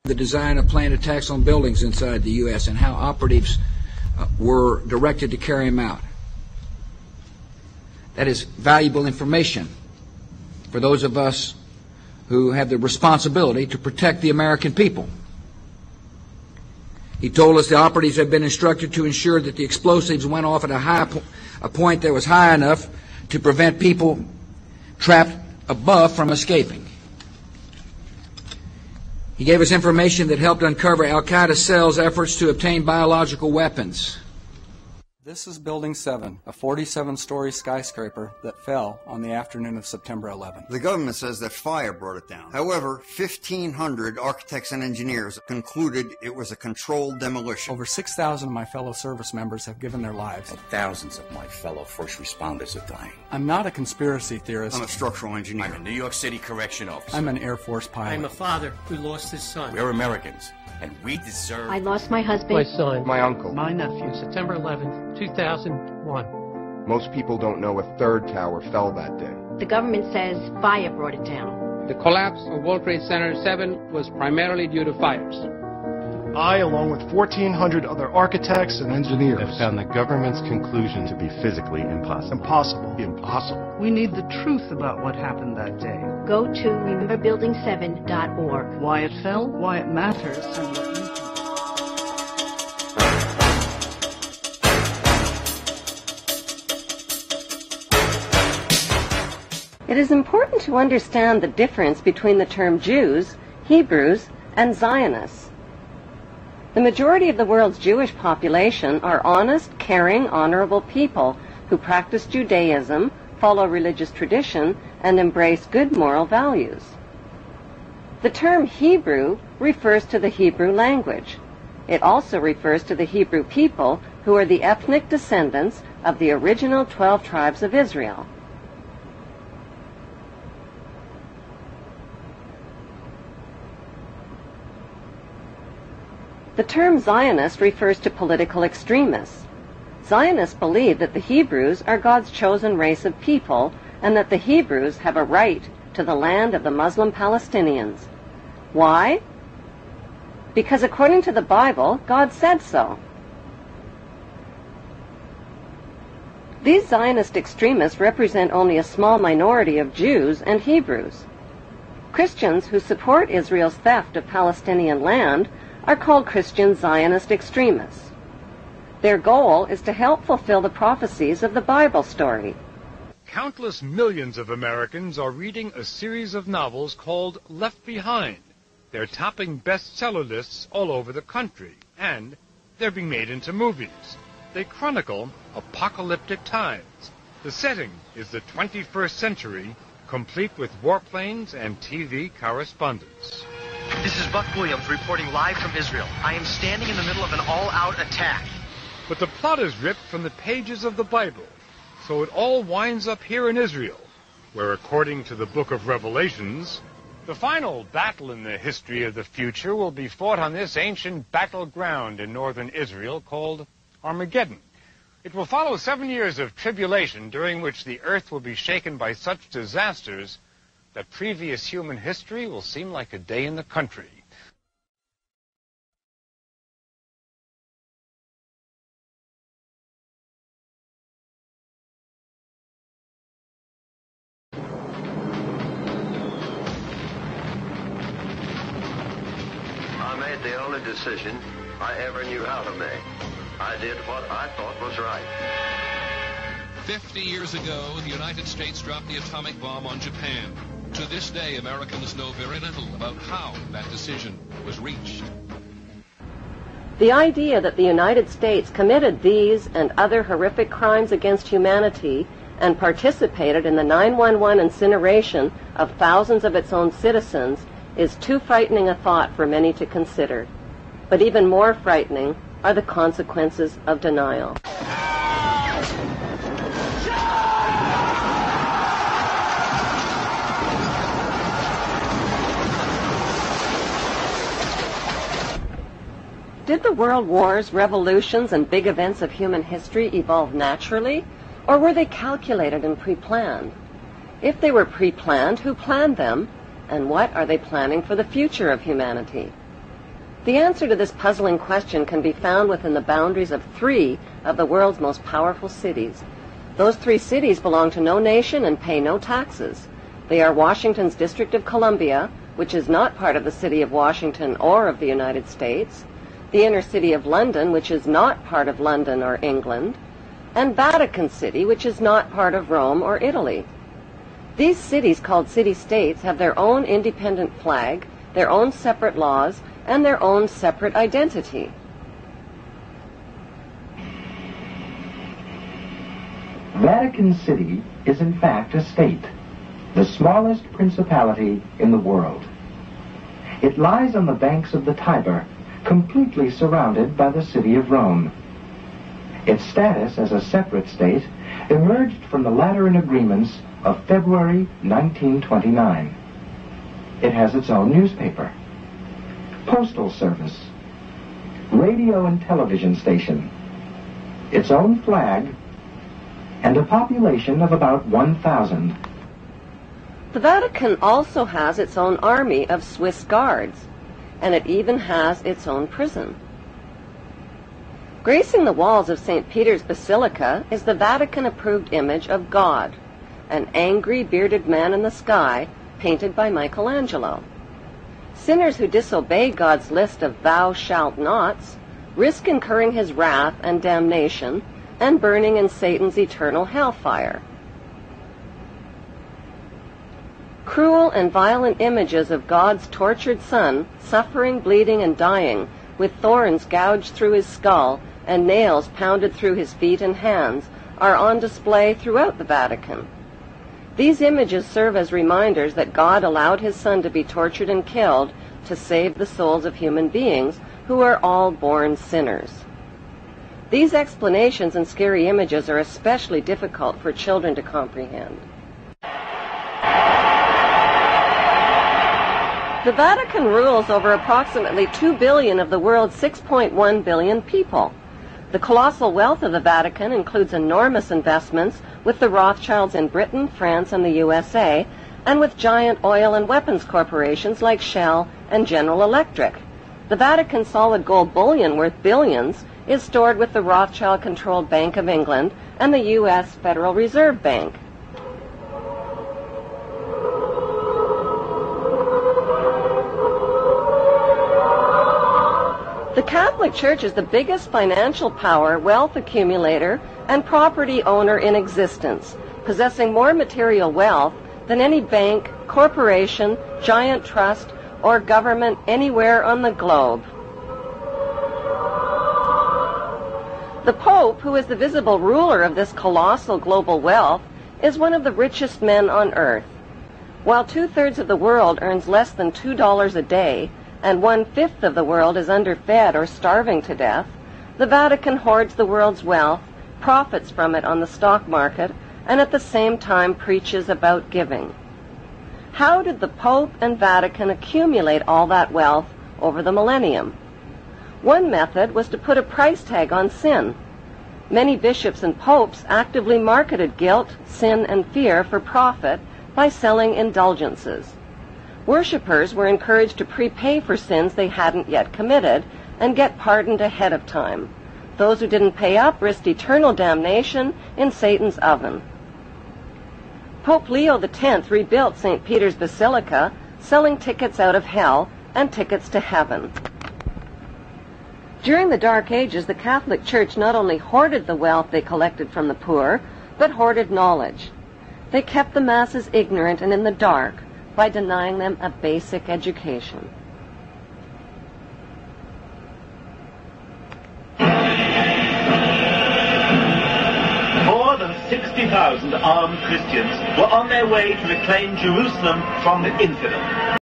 the design of planned attacks on buildings inside the U.S. and how operatives were directed to carry them out. That is valuable information for those of us who have the responsibility to protect the American people. He told us the operatives had been instructed to ensure that the explosives went off at a point that was high enough to prevent people trapped above from escaping. He gave us information that helped uncover Al-Qaeda cells' efforts to obtain biological weapons. This is Building 7, a 47-story skyscraper that fell on the afternoon of September 11th. The government says that fire brought it down. However, 1,500 architects and engineers concluded it was a controlled demolition. Over 6,000 of my fellow service members have given their lives. And thousands of my fellow first responders are dying. I'm not a conspiracy theorist. I'm a structural engineer. I'm a New York City correction officer. I'm an Air Force pilot. I'm a father who lost his son. We're Americans, and we deserve... I lost my husband. My son. My uncle. My nephew. September 11th, 2001. Most people don't know a third tower fell that day. The government says fire brought it down. The collapse of World Trade Center 7 was primarily due to fires. I, along with 1,400 other architects and engineers, have found the government's conclusion to be physically impossible. Impossible. We need the truth about what happened that day. Go to rememberbuilding7.org. Why it fell, why it matters, and what you can do. It is important to understand the difference between the term Jews, Hebrews, and Zionists. The majority of the world's Jewish population are honest, caring, honorable people who practice Judaism, follow religious tradition, and embrace good moral values. The term Hebrew refers to the Hebrew language. It also refers to the Hebrew people who are the ethnic descendants of the original 12 tribes of Israel. The term Zionist refers to political extremists. Zionists believe that the Hebrews are God's chosen race of people and that the Hebrews have a right to the land of the Muslim Palestinians. Why? Because according to the Bible, God said so. These Zionist extremists represent only a small minority of Jews and Hebrews. Christians who support Israel's theft of Palestinian land are called Christian Zionist extremists. Their goal is to help fulfill the prophecies of the Bible story. Countless millions of Americans are reading a series of novels called Left Behind. They're topping bestseller lists all over the country, and they're being made into movies. They chronicle apocalyptic times. The setting is the 21st century, complete with warplanes and TV correspondence. This is Buck Williams reporting live from Israel. I am standing in the middle of an all-out attack. But the plot is ripped from the pages of the Bible, so it all winds up here in Israel, where according to the book of Revelations, the final battle in the history of the future will be fought on this ancient battleground in northern Israel called Armageddon. It will follow 7 years of tribulation during which the earth will be shaken by such disasters that previous human history will seem like a day in the country. I made the only decision I ever knew how to make. I did what I thought was right. 50 years ago, the United States dropped the atomic bomb on Japan. To this day, Americans know very little about how that decision was reached. The idea that the United States committed these and other horrific crimes against humanity and participated in the 9/11 incineration of thousands of its own citizens is too frightening a thought for many to consider. But even more frightening are the consequences of denial. Did the world wars, revolutions, and big events of human history evolve naturally, or were they calculated and pre-planned? If they were pre-planned, who planned them, and what are they planning for the future of humanity? The answer to this puzzling question can be found within the boundaries of 3 of the world's most powerful cities. Those 3 cities belong to no nation and pay no taxes. They are Washington's District of Columbia, which is not part of the city of Washington or of the United States, the inner city of London, which is not part of London or England, and Vatican City, which is not part of Rome or Italy. These cities, called city-states, have their own independent flag, their own separate laws, and their own separate identity. Vatican City is in fact a state, the smallest principality in the world. It lies on the banks of the Tiber, completely surrounded by the city of Rome. Its status as a separate state emerged from the Lateran Agreements of February 1929. It has its own newspaper, postal service, radio and television station, its own flag, and a population of about 1,000. The Vatican also has its own army of Swiss guards, and it even has its own prison. Gracing the walls of St. Peter's Basilica is the Vatican-approved image of God, an angry, bearded man in the sky, painted by Michelangelo. Sinners who disobey God's list of thou shalt nots risk incurring his wrath and damnation and burning in Satan's eternal hellfire. Cruel and violent images of God's tortured Son, suffering, bleeding, and dying, with thorns gouged through his skull and nails pounded through his feet and hands, are on display throughout the Vatican. These images serve as reminders that God allowed his Son to be tortured and killed to save the souls of human beings who are all born sinners. These explanations and scary images are especially difficult for children to comprehend. The Vatican rules over approximately 2 billion of the world's 6.1 billion people. The colossal wealth of the Vatican includes enormous investments with the Rothschilds in Britain, France, and the USA, and with giant oil and weapons corporations like Shell and General Electric. The Vatican's solid gold bullion worth billions is stored with the Rothschild-controlled Bank of England and the U.S. Federal Reserve Bank. The Catholic Church is the biggest financial power, wealth accumulator, and property owner in existence, possessing more material wealth than any bank, corporation, giant trust, or government anywhere on the globe. The Pope, who is the visible ruler of this colossal global wealth, is one of the richest men on earth. While 2/3 of the world earns less than $2 a day, and 1/5 of the world is underfed or starving to death, the Vatican hoards the world's wealth, profits from it on the stock market, and at the same time preaches about giving. How did the Pope and Vatican accumulate all that wealth over the millennium? One method was to put a price tag on sin. Many bishops and popes actively marketed guilt, sin, and fear for profit by selling indulgences. Worshippers were encouraged to prepay for sins they hadn't yet committed and get pardoned ahead of time. Those who didn't pay up risked eternal damnation in Satan's oven. Pope Leo X rebuilt St. Peter's Basilica, selling tickets out of hell and tickets to heaven. During the Dark Ages, the Catholic Church not only hoarded the wealth they collected from the poor, but hoarded knowledge. They kept the masses ignorant and in the dark by denying them a basic education. More than 60,000 armed Christians were on their way to reclaim Jerusalem from the infidel.